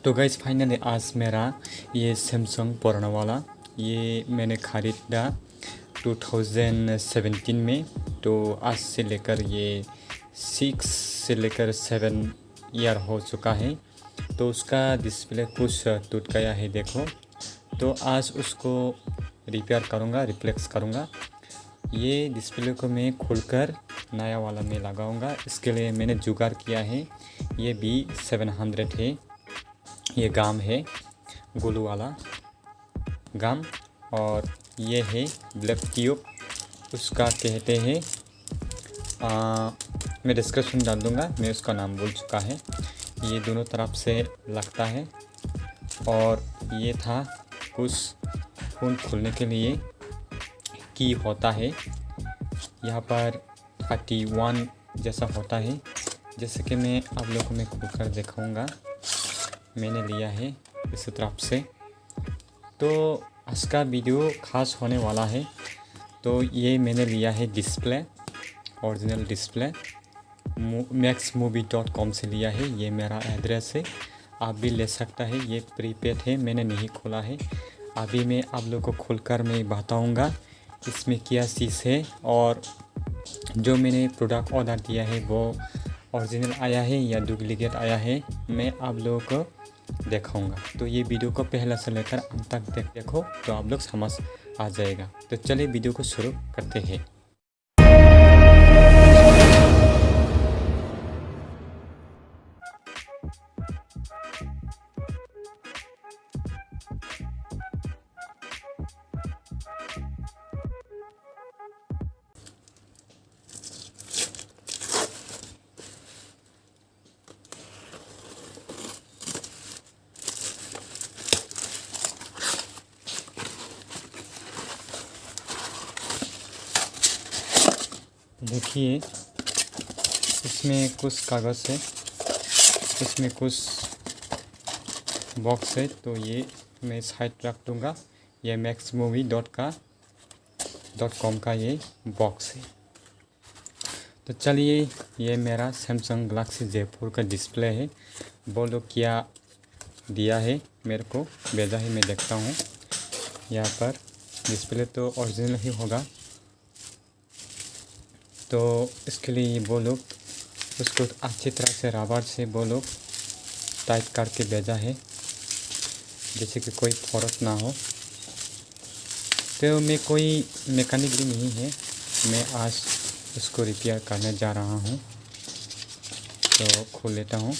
तो guys finally आज मेरा ये सैमसंग पुराना वाला ये मैंने ख़रीदा 2017 में। तो आज से लेकर ये 6 से लेकर 7 ईयर हो चुका है। तो उसका डिस्प्ले कुछ टूट गया है देखो। तो आज उसको रिपेयर करूँगा, रिप्लेस करूँगा। ये डिस्प्ले को मैं खोलकर नया वाला में लगाऊंगा। इसके लिए मैंने जुगाड़ किया है। ये B700 है, ये गाम है, ग्लू वाला गाम। और ये है ब्लैक ट्यूब, उसका कहते हैं मैं डिस्क्रिप्शन डाल दूँगा, मैं उसका नाम भूल चुका है। ये दोनों तरफ से लगता है। और ये था कुछ फ़ोन खोलने के लिए की होता है। यहाँ पर 31 जैसा होता है, जैसे कि मैं आप लोगों को मैं खोल कर दिखाऊँगा। मैंने लिया है इस तरफ से। तो आज का वीडियो ख़ास होने वाला है। तो ये मैंने लिया है डिस्प्ले, ओरिजिनल डिस्प्ले maxmovie.com से लिया है। ये मेरा एड्रेस है, आप भी ले सकता है। ये प्रीपेड है, मैंने नहीं खोला है। अभी मैं आप लोगों को खोलकर मैं बताऊंगा इसमें क्या चीज़ है। और जो मैंने प्रोडक्ट ऑर्डर दिया है वो ओरिजिनल आया है या डुप्लीकेट आया है, मैं आप लोगों को दिखाऊंगा। तो ये वीडियो को पहले से लेकर अंत तक देखो तो आप लोग समझ आ जाएगा। तो चलिए वीडियो को शुरू करते हैं। देखिए इसमें कुछ कागज़ है, इसमें कुछ बॉक्स है। तो ये मैं साइड रख दूँगा। ये maxmovie.com का ये बॉक्स है। तो चलिए, ये मेरा सैमसंग गैलेक्सी Z4 का डिस्प्ले है। बोलो क्या दिया है, मेरे को भेजा है, मैं देखता हूँ। यहाँ पर डिस्प्ले तो ओरिजिनल ही होगा। तो इसके लिए वो लोग उसको अच्छी तरह से रबर से वो लोग टाइट करके भेजा है, जैसे कि कोई फर्क ना हो। तो मैं कोई मैकेनिक भी नहीं है, मैं आज उसको रिपेयर करने जा रहा हूँ। तो खोल लेता हूँ।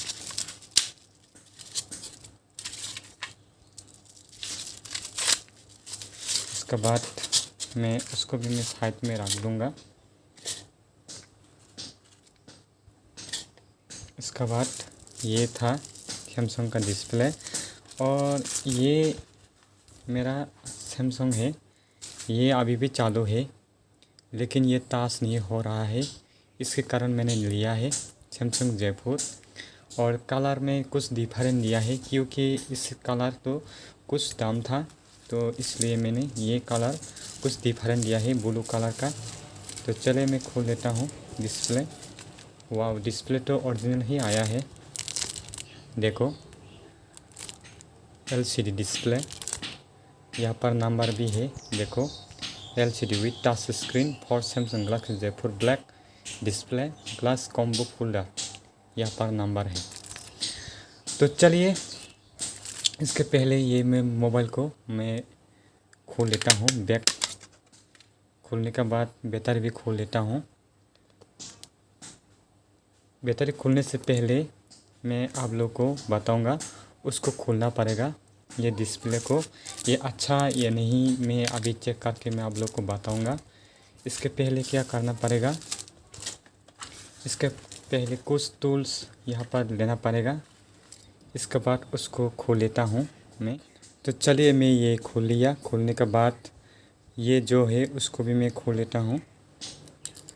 उसके बाद मैं उसको भी मैं साइड में रख दूँगा। इसके बाद ये था सैमसंग का डिस्प्ले। और ये मेरा सैमसंग है, ये अभी भी चालू है, लेकिन ये टाच नहीं हो रहा है। इसके कारण मैंने लिया है सैमसंग Z4। और कलर में कुछ डिफरेंट लिया है, क्योंकि इस कलर तो कुछ दाम था, तो इसलिए मैंने ये कलर कुछ डिफरेंट लिया है, ब्लू कलर का। तो चले मैं खोल लेता हूँ डिस्प्ले। वाह, डिस्प्ले तो ओरिजिनल ही आया है। देखो LCD डिस्प्ले, यहाँ पर नंबर भी है। देखो LCD with touch screen for Samsung Galaxy Z4 black display glass combo folder, यहाँ पर नंबर है। तो चलिए, इसके पहले ये मैं मोबाइल को मैं खोल लेता हूँ। बैक खोलने के बाद बैटरी भी खोल लेता हूँ। बैटरी खोलने से पहले मैं आप लोग को बताऊंगा, उसको खोलना पड़ेगा ये डिस्प्ले को। ये अच्छा या नहीं मैं अभी चेक करके मैं आप लोग को बताऊंगा। इसके पहले क्या करना पड़ेगा, इसके पहले कुछ टूल्स यहाँ पर लेना पड़ेगा। इसके बाद उसको खोल लेता हूँ मैं। तो चलिए, मैं ये खोल लिया। खोलने के बाद ये जो है उसको भी मैं खोल लेता हूँ।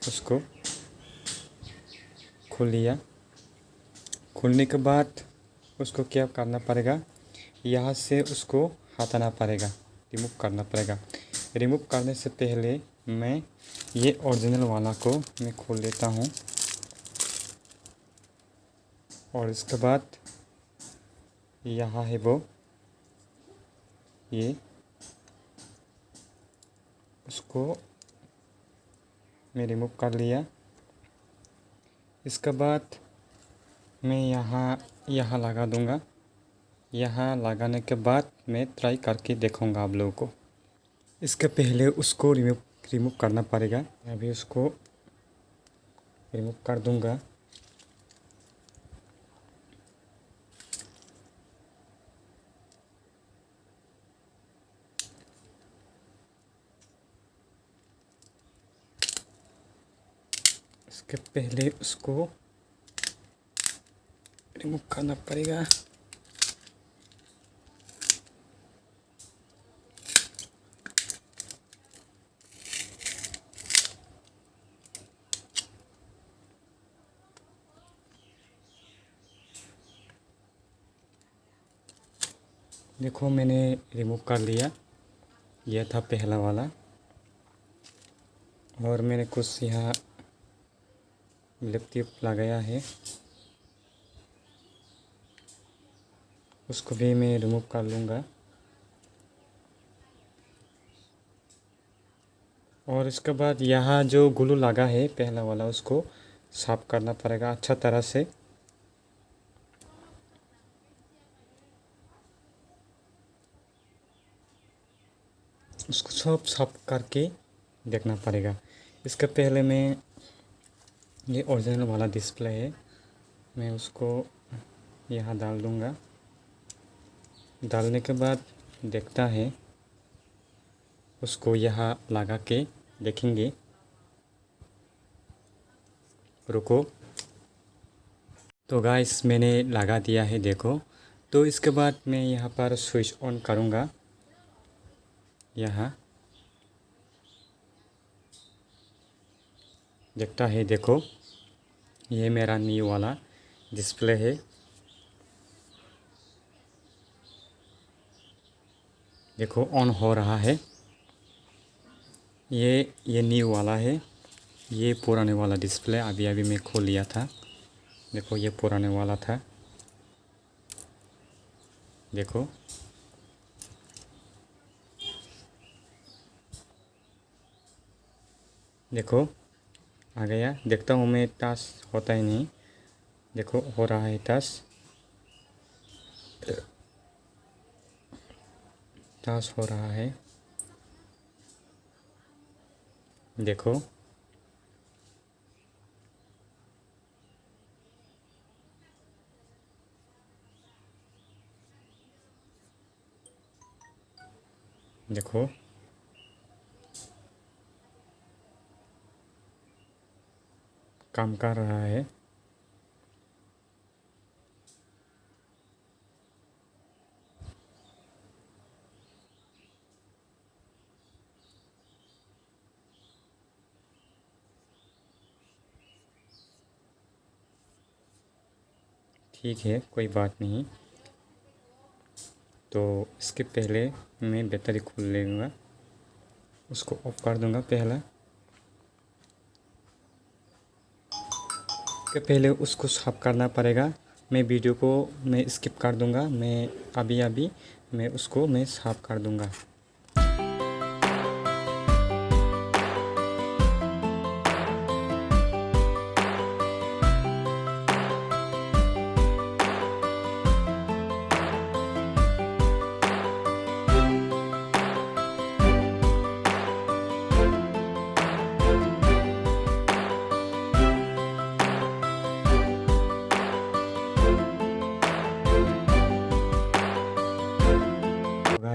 उसको खोल लिया। खोलने के बाद उसको क्या करना पड़ेगा, यहाँ से उसको हटाना पड़ेगा, रिमूव करना पड़ेगा। रिमूव करने से पहले मैं ये ओरिजिनल वाला को मैं खोल लेता हूँ। और इसके बाद यहाँ है वो, ये उसको मैं रिमूव कर लिया। इसके बाद मैं यहाँ लगा दूँगा। यहाँ लगाने के बाद मैं ट्राई करके देखूँगा आप लोगों को। इसके पहले उसको रिमूव करना पड़ेगा। अभी उसको रिमूव कर दूँगा। इसके पहले उसको रिमूव करना पड़ेगा। देखो मैंने रिमूव कर लिया। यह था पहला वाला, और मैंने कुछ यहाँ लिप लगाया है, उसको भी मैं रिमूव कर लूँगा। और इसके बाद यहाँ जो ग्लू लगा है पहला वाला, उसको साफ करना पड़ेगा अच्छा तरह से। उसको सब साफ करके देखना पड़ेगा। इसके पहले मैं, ये ओरिजिनल वाला डिस्प्ले है, मैं उसको यहाँ डाल दूँगा। डालने के बाद देखता है, उसको यहाँ लगा के देखेंगे। रुको। तो गाइस मैंने लगा दिया है, देखो। तो इसके बाद मैं यहाँ पर स्विच ऑन करूँगा। यहाँ देखता है, देखो ये मेरा न्यू वाला डिस्प्ले है। देखो ऑन हो रहा है। ये न्यू वाला है, ये पुराने वाला डिस्प्ले अभी अभी मैं खोल लिया था। देखो ये पुराने वाला था। देखो देखो आ गया। देखता हूँ मैं, टच होता ही नहीं। देखो हो रहा है टच, टच हो रहा है। देखो देखो काम कर रहा है। ठीक है, कोई बात नहीं। तो इसके पहले मैं बैटरी खोल लूँगा, उसको ऑफ कर दूँगा पहला। के पहले उसको साफ करना पड़ेगा। मैं वीडियो को मैं स्किप कर दूँगा। मैं अभी मैं उसको मैं साफ कर दूँगा।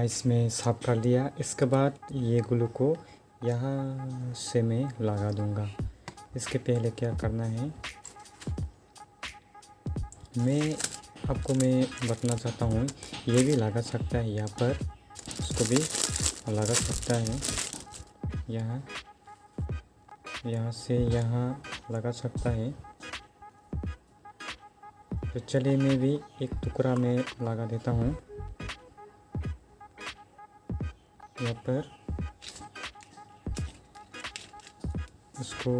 इसमें साफ कर लिया। इसके बाद ये ग्लू को यहाँ से मैं लगा दूँगा। इसके पहले क्या करना है, मैं बताना चाहता हूँ, ये भी लगा सकता है यहाँ पर, उसको भी लगा सकता है यहाँ से यहाँ लगा सकता है। तो चलिए मैं भी एक टुकड़ा में लगा देता हूँ यहाँ पर। उसको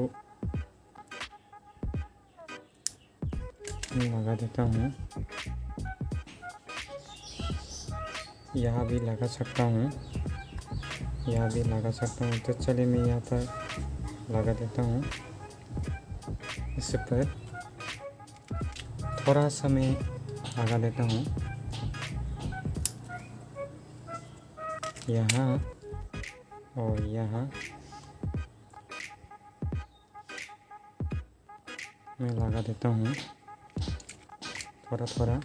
लगा देता हूँ। यहाँ भी लगा सकता हूँ, यहाँ भी लगा सकता हूँ। तो चलिए मैं यहाँ पर लगा देता हूँ। इससे पर थोड़ा सा मैं लगा देता हूँ यहाँ और यहाँ मैं लगा देता हूँ थोड़ा थोड़ा।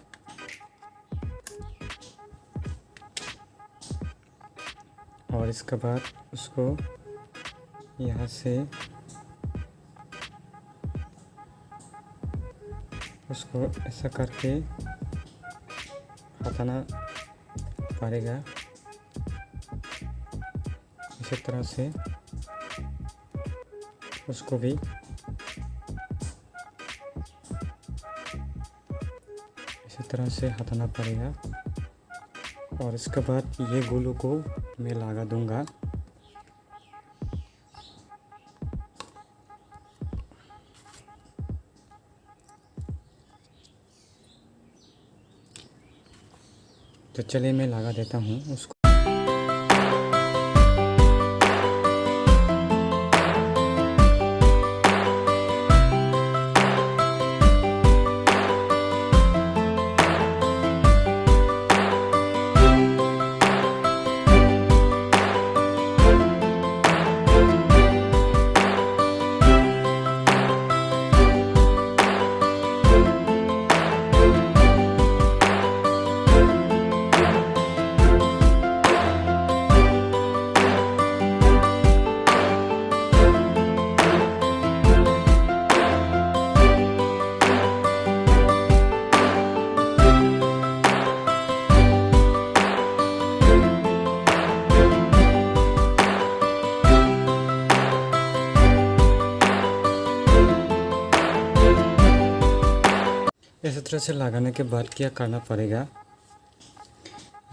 और इसके बाद उसको यहाँ से उसको ऐसा करके हटाना पड़ेगा। इसी तरह से उसको भी इसी तरह से हटाना पड़ेगा। और इसके बाद ये ग्लू को मैं लगा दूंगा। तो चलिए मैं लगा देता हूँ उसको। इस तरह से लगाने के बाद क्या करना पड़ेगा,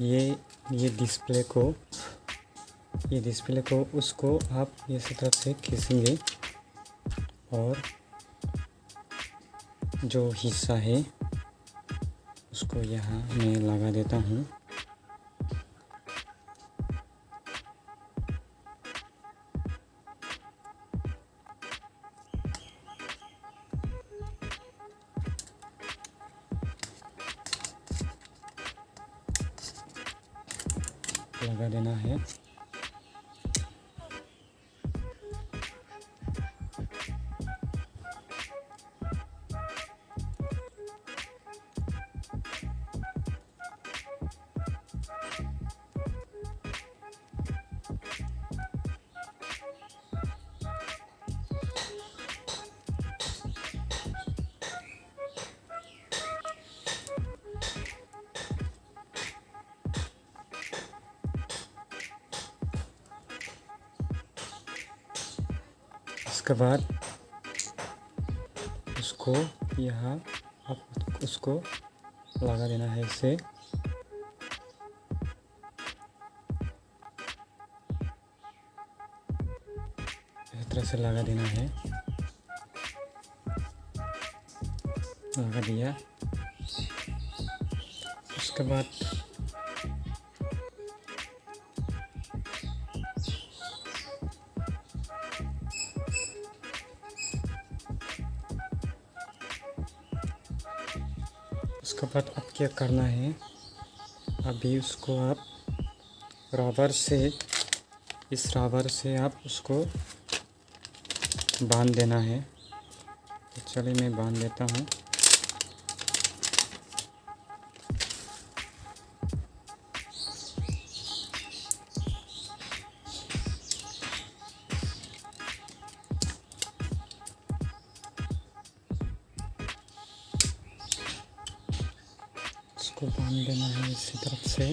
ये डिस्प्ले को उसको आप इस तरह से खींचेंगे और जो हिस्सा है उसको यहाँ मैं लगा देता हूँ। लगा देना है। इसके बाद उसको यहाँ आप उसको लगा देना है इसे। इस तरह से लगा देना है। लगा दिया। उसके बाद अब क्या करना है, अभी उसको आप इस रबर से आप उसको बांध देना है। तो चलिए मैं बांध देता हूँ। इसको बांध देना है इसी तरफ से।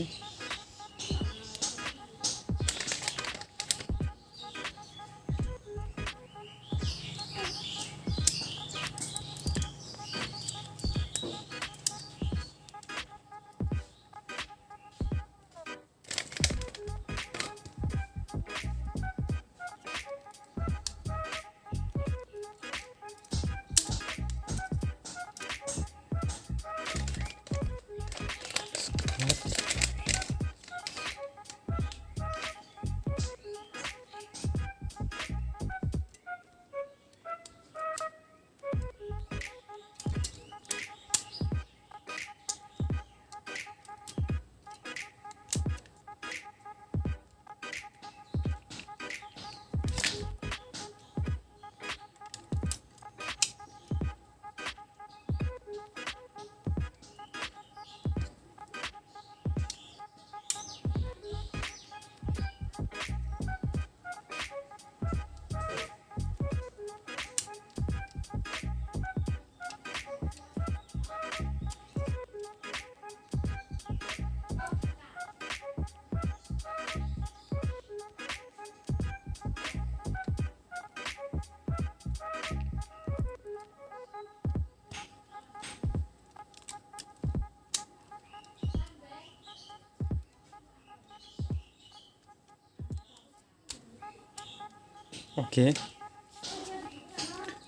ओके,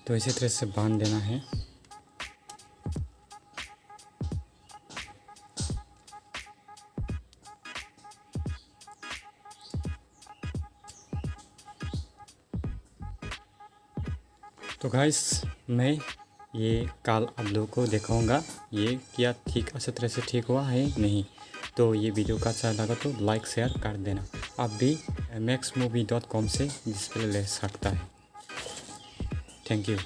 तो इसी तरह से बांध देना है। तो गाइस मैं ये कल आप लोगों को दिखाऊंगा ये क्या ठीक अच्छी तरह से ठीक हुआ है नहीं। तो ये वीडियो का अच्छा लगा तो लाइक शेयर कर देना। आप भी maxmovie.com से डिस्प्ले ले सकता है। Thank you.